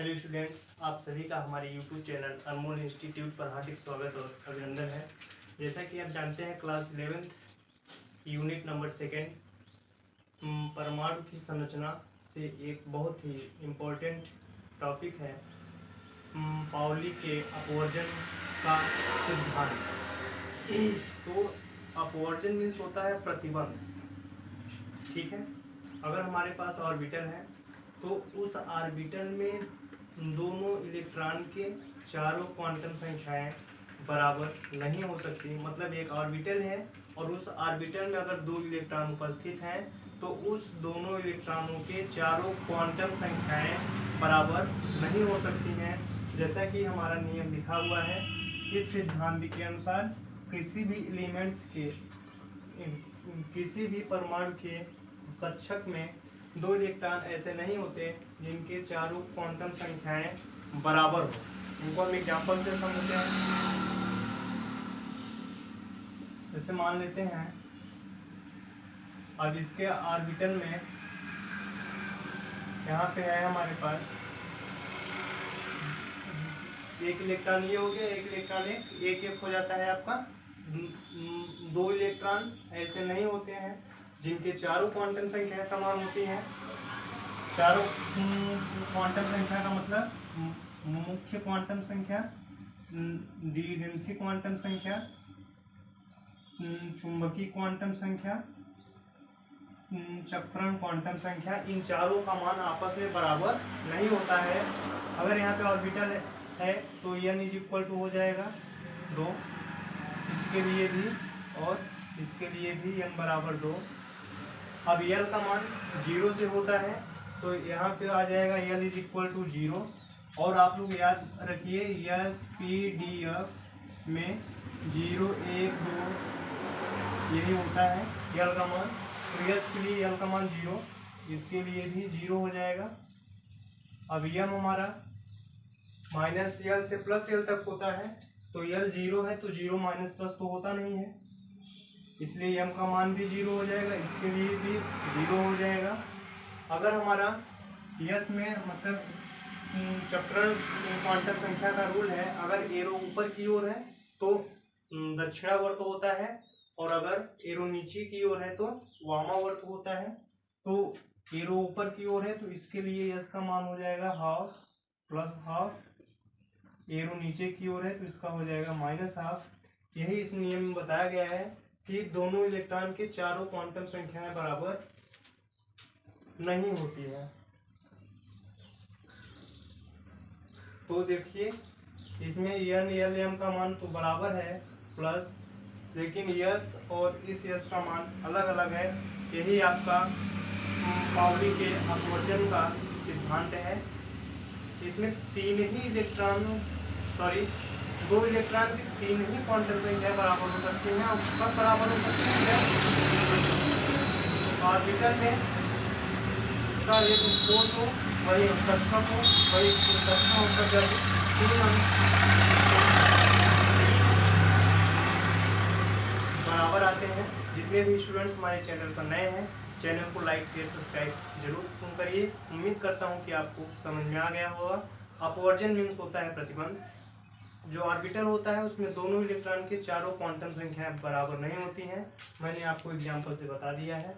Hello students, आप सभी का हमारे यूट्यूब चैनल अनमोल इंस्टीट्यूट पर हार्दिक स्वागत और अभिनंदन है। जैसा कि आप जानते हैं, क्लास 11th यूनिट नंबर 2 परमाणु की संरचना से एक बहुत ही इम्पोर्टेंट टॉपिक है पाउली के अपवर्जन का सिद्धांत। तो अपवर्जन मीन्स होता है प्रतिबंध, ठीक है। अगर हमारे पास ऑर्बिटल है तो उस ऑर्बिटल में दोनों इलेक्ट्रॉन के चारों क्वांटम संख्याएं बराबर नहीं हो सकती। मतलब एक ऑर्बिटल है और उस ऑर्बिटल में अगर दो इलेक्ट्रॉन उपस्थित हैं तो उस दोनों इलेक्ट्रॉनों के चारों क्वांटम संख्याएं बराबर नहीं हो सकती हैं। जैसा कि हमारा नियम लिखा हुआ है, इस सिद्धांत के अनुसार किसी भी एलिमेंट्स के, किसी भी परमाणु के कक्षक में दो इलेक्ट्रॉन ऐसे नहीं होते जिनके चारों क्वांटम संख्याएं बराबर हो। इनको हम एग्जांपल से समझते हैं। जैसे मान लेते हैं, अब इसके ऑर्बिटल में यहाँ पे है हमारे पास एक इलेक्ट्रॉन, ये हो गया एक इलेक्ट्रॉन, एक एक हो जाता है आपका। दो इलेक्ट्रॉन ऐसे नहीं होते हैं जिनके चारों क्वांटम संख्याएं समान होती हैं। चारों क्वांटम संख्या का मतलब मुख्य क्वांटम संख्या, द्विदिवसीय क्वांटम संख्या, चुंबकीय क्वांटम संख्या, चक्रण क्वांटम संख्या, इन चारों का मान आपस में बराबर नहीं होता है। अगर यहाँ पे ऑर्बिटल है तो n = हो जाएगा 2, इसके लिए भी और इसके लिए भी n बराबर 2। अब l का मान 0 से होता है तो यहाँ पे आ जाएगा l = 0। और आप लोग याद रखिए, SPDF में 0, 1, 2 यही होता है l का मान। तो s के लिए l का मान 0, इसके लिए भी 0 हो जाएगा। अब m हमारा -l से +l तक होता है, तो l 0 है तो 0 माइनस प्लस तो होता नहीं है, इसलिए m का मान भी 0 हो जाएगा, इसके लिए भी 0 हो जाएगा। अगर हमारा s में मतलब चक्रण क्वांटम संख्या का रूल है, अगर एरो ऊपर की ओर है तो दक्षिणावर्त होता है और अगर एरो नीचे की ओर है तो वामावर्त होता है। तो एरो ऊपर की ओर है तो इसके लिए s का मान हो जाएगा हाफ प्लस हाफ, एरो नीचे की ओर है तो इसका हो जाएगा -हाफ। यही इस नियम में बताया गया है कि दोनों इलेक्ट्रॉन के चारों क्वांटम संख्याएं बराबर नहीं होती है। तो देखिए, इसमें n l m का मान तो बराबर है प्लस, लेकिन s और इस s का मान अलग अलग है। यही आपका पाउली के अपवर्जन का सिद्धांत है। इसमें दो इलेक्ट्रॉन की तीन ही क्वांटम संख्या बराबर हो सकती हैं। और कब बराबर हो सकती है? ऑर्बिटल में उसका एक स्पोर्ट हो, वही कक्षक हो, वही कक्षक होकर जब तीन बराबर आते हैं। जितने भी स्टूडेंट्स हमारे चैनल पर नए हैं, चैनल को लाइक, शेयर, सब्सक्राइब जरूर करिए। उम्मीद करता हूं कि आपको समझ में आ गया होगा। अपवर्जन मीन्स होता है प्रतिबंध। जो ऑर्बिटल होता है उसमें दोनों इलेक्ट्रॉन के चारों क्वांटम संख्याएं बराबर नहीं होती हैं। मैंने आपको एग्जांपल से बता दिया है।